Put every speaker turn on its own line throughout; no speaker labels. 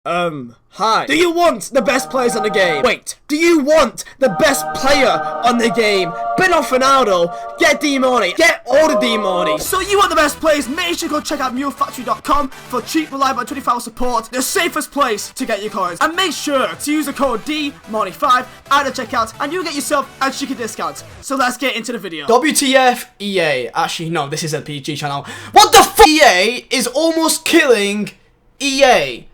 Hi. Do you want the best players on the game? Wait, do you want the best player on the game? Bid off Ronaldo, get D-Money, get all the D-Money. So you want the best players? Make sure you go check out mulefactory.com for cheap, reliable, and 24-hour support. The safest place to get your coins. And make sure to use the code D-Money5 at the checkout and you'll get yourself a cheeky discount. So let's get into the video.
WTF Ea. Actually, no, this is a PG channel. What the f***? EA is almost killing EA.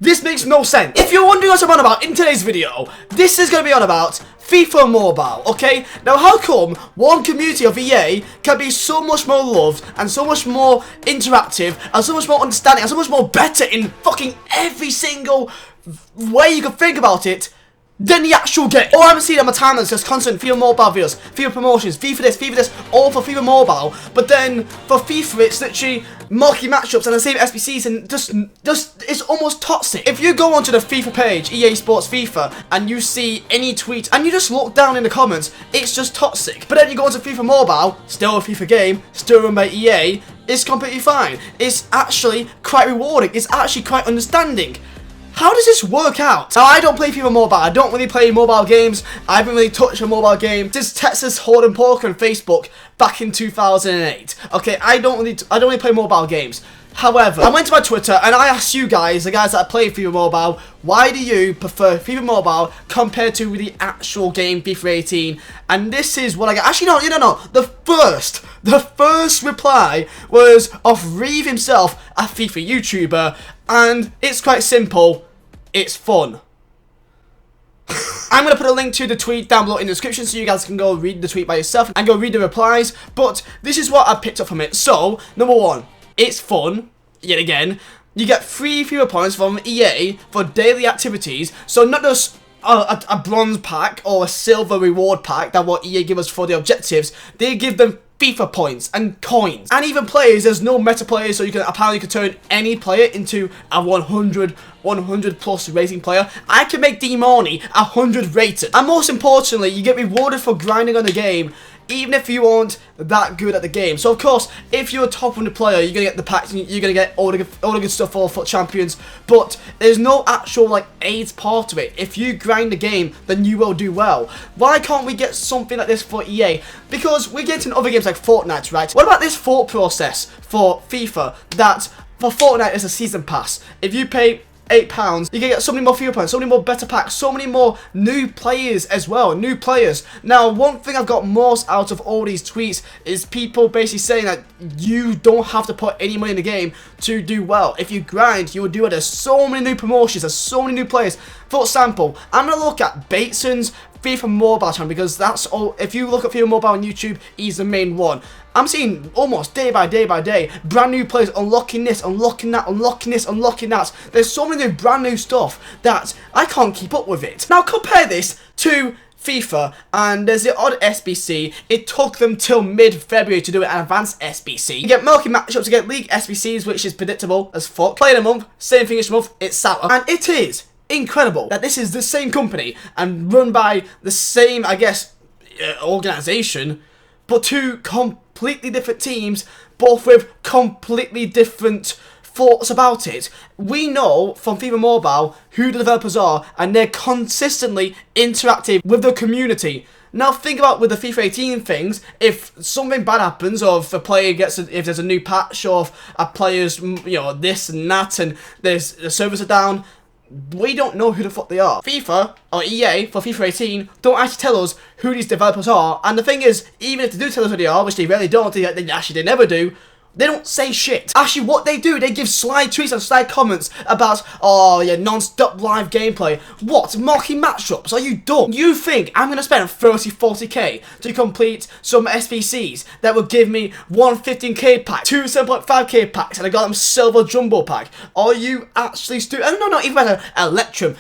This makes no sense. If you're wondering what I'm on about in today's video, this is going to be on about FIFA Mobile, okay? Now, how come one community of EA can be so much more loved and so much more interactive and so much more understanding and so much more better in fucking every single way you can think about it than the actual game? All I'm seeing on my timeline is just constant FIFA Mobile videos, FIFA promotions, FIFA this, all for FIFA Mobile. But then for FIFA, it's literally marquee matchups and the same SBCs, and just it's almost toxic. If you go onto the FIFA page, EA Sports FIFA, and you see any tweet and you just look down in the comments, it's just toxic. But then you go onto FIFA Mobile, still a FIFA game, still run by EA, it's completely fine. It's actually quite rewarding. It's actually quite understanding. How does this work out? Now, I don't play FIFA Mobile. I don't really play mobile games. I haven't really touched a mobile game since Texas Hold'em Poker on Facebook back in 2008. Okay, I don't really play mobile games. However, I went to my Twitter and I asked you guys, the guys that play FIFA Mobile, why do you prefer FIFA Mobile compared to the actual game FIFA 18? And this is what I got. Actually, no. The first reply was of Reeve himself, a FIFA YouTuber, and it's quite simple. It's fun. I'm going to put a link to the tweet down below in the description so you guys can go read the tweet by yourself and go read the replies. But this is what I picked up from it. So, number one, it's fun. Yet again, you get free FIFA points from EA for daily activities. So not just a bronze pack or a silver reward pack that what EA give us for the objectives. They give them FIFA points and coins. And even players, there's no meta players, so you can apparently turn any player into a 100 plus rating player. I can make D-Money 100 rated. And most importantly, you get rewarded for grinding on the game, even if you aren't that good at the game. So of course, if you're a top 100 player, you're gonna get the packs, you're gonna get all the good stuff for FUT Champions. But there's no actual like AIDS part of it. If you grind the game, then you will do well. Why can't we get something like this for EA? Because we get in other games like Fortnite, right? What about this thought process for FIFA? That for Fortnite is a season pass. If you pay £8, you can get so many more FIFA points, so many more better packs, so many more new players as well, new players. Now, one thing I've got most out of all these tweets is people basically saying that you don't have to put any money in the game to do well. If you grind, you will do it. There's so many new promotions, there's so many new players. For example, I'm going to look at Bateson's FIFA Mobile channel because that's all. If you look at FIFA Mobile on YouTube, he's the main one. I'm seeing almost day by day brand new players unlocking this, unlocking that, unlocking this, unlocking that. There's so many new brand new stuff that I can't keep up with it. Now compare this to FIFA, and there's the odd SBC. It took them till mid-February to do an advanced SBC. You get marquee matchups, you get league SBCs, which is predictable as fuck. Play in a month, same thing each month, it's sour. And it is incredible that this is the same company and run by the same, I guess, organization, but two completely different teams, both with completely different thoughts about it. We know from FIFA Mobile who the developers are, and they're consistently interactive with the community. Now think about with the FIFA 18 things, if something bad happens, or if a player gets, if there's a new patch, or if a player's, this and that, and the servers are down, we don't know who the fuck they are. FIFA, or EA, for FIFA 18, don't actually tell us who these developers are. And the thing is, even if they do tell us who they are, which they rarely don't, they never do, they don't say shit. Actually, what they do, they give slide tweets and slide comments about, oh yeah, non-stop live gameplay. What? Marquee matchups? Are you dumb? You think I'm going to spend 30-40k to complete some SBCs that will give me one 15k pack, two 7.5k packs, and I got them silver jumbo pack? Are you actually stupid? No, even better, Electrum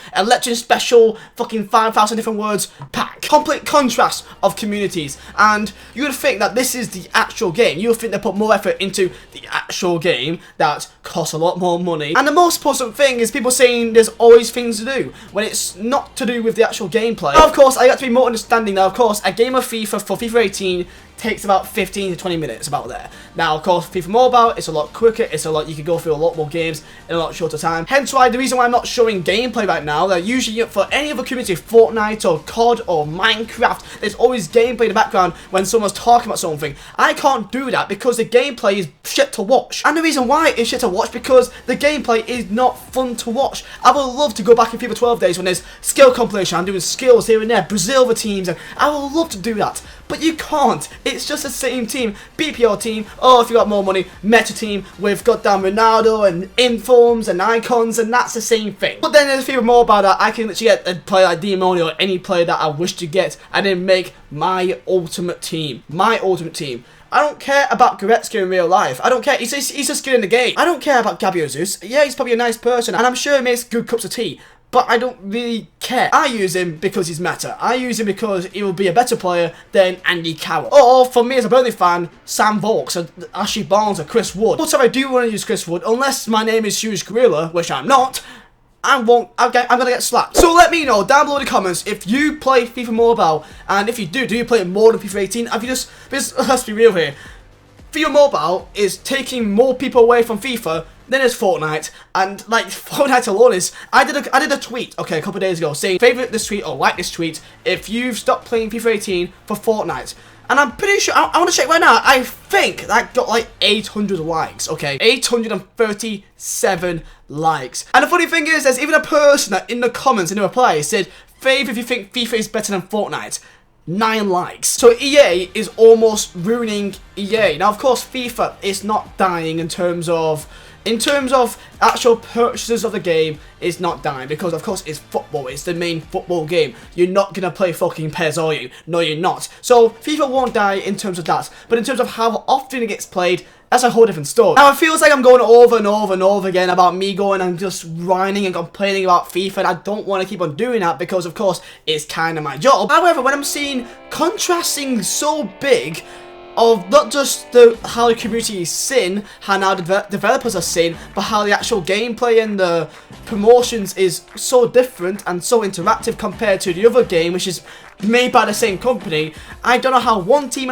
special fucking 5,000 different words pack. Complete contrast of communities, and you would think that this is the actual game. You would think they put more effort into the actual game that costs a lot more money. And the most important thing is people saying there's always things to do when it's not to do with the actual gameplay. Now, of course, I got to be more understanding now. Of course, a game of FIFA for FIFA 18 takes about 15 to 20 minutes about there. Now, of course, FIFA Mobile, it's a lot quicker, you can go through a lot more games in a lot shorter time. Hence why, the reason why I'm not showing gameplay right now, that usually for any other community, Fortnite or COD or Minecraft, there's always gameplay in the background when someone's talking about something. I can't do that because the gameplay is shit to watch. And the reason why it's shit to watch, because the gameplay is not fun to watch. I would love to go back in FIFA 12 days when there's skill compilation, I'm doing skills here and there, Brazil the teams, and I would love to do that. But you can't. It's just the same team. BPL team, oh, if you got more money, meta team with goddamn Ronaldo and informs and icons, and that's the same thing. But then there's FIFA Mobile that I can literally get a player like Demoni or any player that I wish to get and then make my ultimate team. My ultimate team. I don't care about Goretzka in real life. I don't care. He's just good in the game. I don't care about Gabi Jesus. Yeah, he's probably a nice person, and I'm sure he makes good cups of tea. But I don't really care. I use him because he's meta. I use him because he will be a better player than Andy Carroll. Or, for me as a Burnley fan, Sam Vokes, or Ashley Barnes, or Chris Wood. But if I do want to use Chris Wood, unless my name is Hughes Gorilla, which I'm not, I'm gonna get slapped. So let me know down below in the comments if you play FIFA Mobile, and if you do you play more than FIFA 18? Have you just, let's be real here. FIFA Mobile is taking more people away from FIFA than is Fortnite, and like Fortnite alone is. I did a tweet, okay, a couple of days ago saying favourite this tweet or like this tweet if you've stopped playing FIFA 18 for Fortnite. And I'm pretty sure, I want to check right now, I think that got like 800 likes, okay? 837 likes. And the funny thing is, there's even a person that in the comments, in the reply, said, Fave if you think FIFA is better than Fortnite. 9 likes. So EA is almost ruining EA. Now, of course, FIFA is not dying in terms of actual purchases of the game, is not dying because of course it's football, it's the main football game. You're not gonna play fucking PES, are you? No, you're not. So FIFA won't die in terms of that, but in terms of how often it gets played, that's a whole different story. Now it feels like I'm going over and over and over again about me going and just whining and complaining about FIFA, and I don't want to keep on doing that because of course it's kind of my job. However, when I'm seeing contrasting so big of not just how the community is seeing, how now the developers are seeing, but how the actual gameplay and the promotions is so different and so interactive compared to the other game, which is made by the same company. I don't know how one team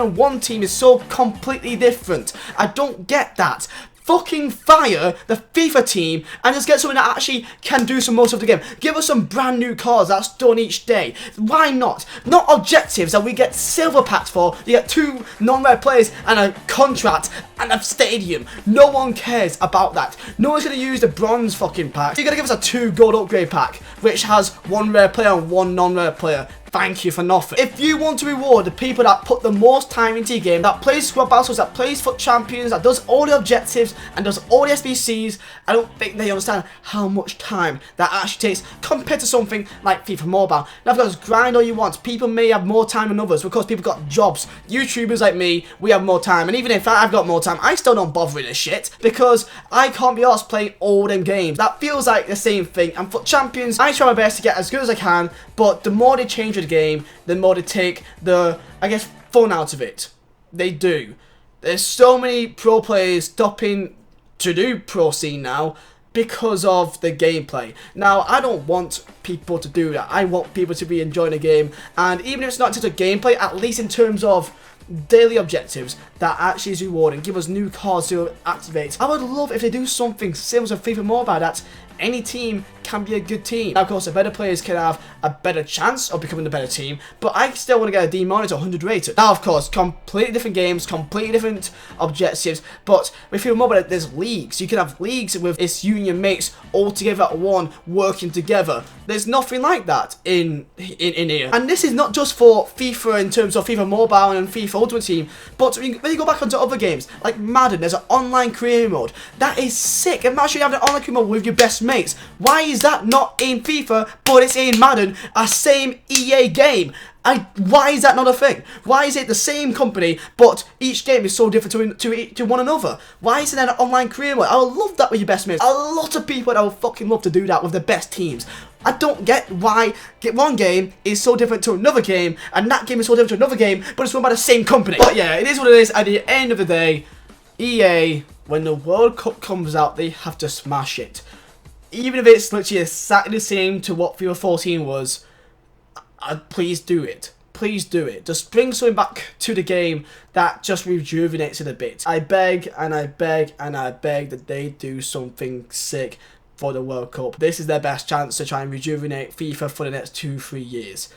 is so completely different. I don't get that. Fucking fire the FIFA team and just get something that actually can do some most of the game. Give us some brand new cars that's done each day. Why not? Not objectives that we get silver packs for. You get 2 non-rare players and a contract and a stadium. No one cares about that. No one's going to use the bronze fucking pack. You're going to give us a 2 gold upgrade pack which has 1 rare player and 1 non-rare player. Thank you for nothing. If you want to reward the people that put the most time into your game, that plays squad battles, that plays FUT champions, that does all the objectives and does all the SBCs, I don't think they understand how much time that actually takes compared to something like FIFA Mobile. Now, of course, grind all you want. People may have more time than others because people got jobs. YouTubers like me, we have more time, and even if I've got more time, I still don't bother with this shit because I can't be arsed playing all them games. That feels like the same thing. And FUT champions, I try my best to get as good as I can, but the more they change the game, the more they take the, I guess, fun out of it. They do. There's so many pro players stopping to do pro scene now because of the gameplay. Now, I don't want people to do that. I want people to be enjoying the game, and even if it's not just a gameplay, at least in terms of daily objectives that actually is rewarding, give us new cards to activate. I would love if they do something similar to FIFA Mobile, that any team can be a good team. Now, of course, the better players can have a better chance of becoming the better team, but I still want to get a D monitor 100 rated. Now, of course, completely different games, completely different objectives, but with FIFA Mobile, there's leagues. You can have leagues with its union mates all together at one, working together. There's nothing like that in here. And this is not just for FIFA in terms of FIFA Mobile and FIFA Ultimate Team, but when you go back onto other games, like Madden, there's an online career mode. That is sick. Imagine having an online career mode with your best mates. Why is that not in FIFA, but it's in Madden, a same EA game? Why is that not a thing? Why is it the same company, but each game is so different to one another? Why isn't there an online career mode? I would love that with your best mates. A lot of people that would fucking love to do that with the best teams. I don't get why one game is so different to another game, and that game is so different to another game, but it's run by the same company. But yeah, it is what it is. At the end of the day, EA, when the World Cup comes out, they have to smash it. Even if it's literally exactly the same to what FIFA 14 was, please do it. please do it. Just bring something back to the game that just rejuvenates it a bit. I beg and I beg and I beg that they do something sick for the World Cup. This is their best chance to try and rejuvenate FIFA for the next 2-3 years.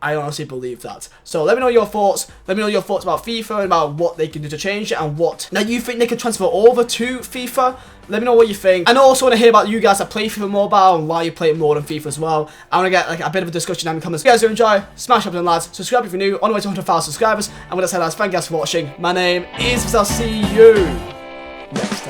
I honestly believe that. So let me know your thoughts. Let me know your thoughts about FIFA and about what they can do to change it and what now you think they can transfer over to FIFA. Let me know what you think. And I also want to hear about you guys that play FIFA Mobile and why you play it more than FIFA as well. I want to get like a bit of a discussion down in the comments. If you guys do enjoy, smash up and lads, subscribe if you're new, on the way to 100,000 subscribers. And with that said, lads, thank you guys for watching. My name is Vizeh. I'll see you next time.